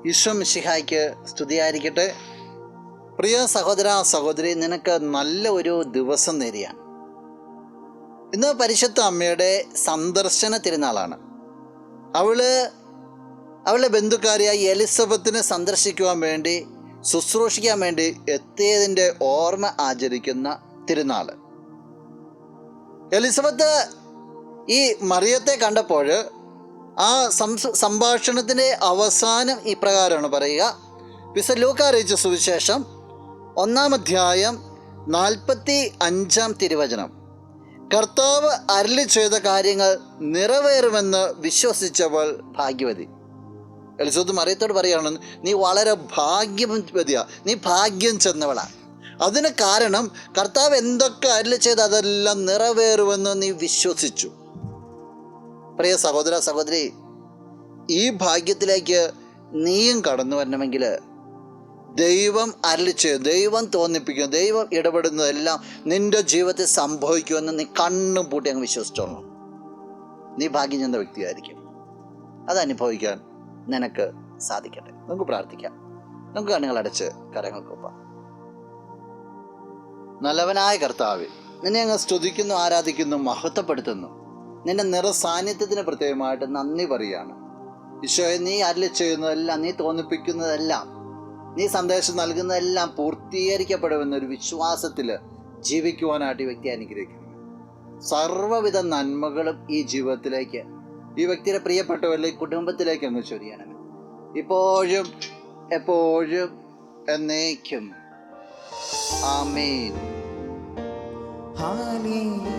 ഈശോ മിശിഹായ്ക്ക് സ്തുതിയായിരിക്കട്ടെ. പ്രിയ സഹോദര സഹോദരി, നിനക്ക് നല്ല ഒരു ദിവസം നേരെയാണ്. ഇന്ന് പരിശുദ്ധ അമ്മയുടെ സന്ദർശന തിരുനാളാണ്. അവളുടെ ബന്ധുക്കാരിയായ എലിസബത്തിനെ സന്ദർശിക്കുവാൻ വേണ്ടി, ശുശ്രൂഷിക്കാൻ വേണ്ടി എത്തിയതിൻ്റെ ഓർമ്മ ആചരിക്കുന്ന തിരുനാൾ. എലിസബത്ത് ഈ മറിയത്തെ കണ്ടപ്പോൾ ആ സംഭാഷണത്തിൻ്റെ അവസാനം ഇപ്രകാരമാണ് പറയുക. വിശുദ്ധ ലൂക്കാ അറിയിച്ച സുവിശേഷം 1-ാം അധ്യായം 45-ാം തിരുവചനം. കർത്താവ് അരുളി ചെയ്ത കാര്യങ്ങൾ നിറവേറുമെന്ന് വിശ്വസിച്ചവൾ ഭാഗ്യവതി. എലിസബത്ത് മറിയത്തോട് പറയുകയാണ്, നീ വളരെ ഭാഗ്യവതിയാ, നീ ഭാഗ്യം ചെന്നവളാണ്. അതിന് കാരണം കർത്താവ് എന്തൊക്കെ അരുളി ചെയ്ത് അതെല്ലാം നിറവേറുമെന്ന് നീ വിശ്വസിച്ചു. പ്രിയ സഹോദര സഹോദരി, ഈ ഭാഗ്യത്തിലേക്ക് നീയും കടന്നു വരണമെങ്കിൽ ദൈവം അരുളിച്ച്, ദൈവം തോന്നിപ്പിക്കും, ദൈവം ഇടപെടുന്നതെല്ലാം നിന്റെ ജീവിതത്തിൽ സംഭവിക്കുമെന്ന് നീ കണ്ണും പൂട്ടി അങ്ങ് വിശ്വസിച്ചോളണം. നീ ഭാഗ്യം ചെന്ന വ്യക്തിയായിരിക്കും. അത് അനുഭവിക്കാൻ നിനക്ക് സാധിക്കട്ടെ. നമുക്ക് പ്രാർത്ഥിക്കാം. നമുക്ക് കണ്ണുകൾ അടച്ച് കരങ്ങൾക്കൊപ്പം. നല്ലവനായ കർത്താവേ, നിന്നെ അങ്ങ് സ്തുതിക്കുന്നു, ആരാധിക്കുന്നു, മഹത്വപ്പെടുത്തുന്നു. നിന്റെ നിറസാന്നിധ്യത്തിന് പ്രത്യേകമായിട്ട് നന്ദി പറയുകയാണ്. ഈശോയെ, നീ അരുളി ചെയ്യുന്നതെല്ലാം, നീ തോന്നിപ്പിക്കുന്നതെല്ലാം, നീ സന്ദേശം നൽകുന്നതെല്ലാം പൂർത്തീകരിക്കപ്പെടുമെന്നൊരു വിശ്വാസത്തിൽ ജീവിക്കുവാനായിട്ട് ഈ വ്യക്തി അനുഗ്രഹിക്കുന്നു. സർവ്വവിധ നന്മകളും ഈ ജീവിതത്തിലേക്ക്, ഈ വ്യക്തിയുടെ പ്രിയപ്പെട്ടവരുടെ കുടുംബത്തിലേക്ക് അങ്ങ് ചൊരിയണമേ, ഇപ്പോഴും എപ്പോഴും എന്നേക്കും. ആമേൻ. ഹല്ലേലൂയ.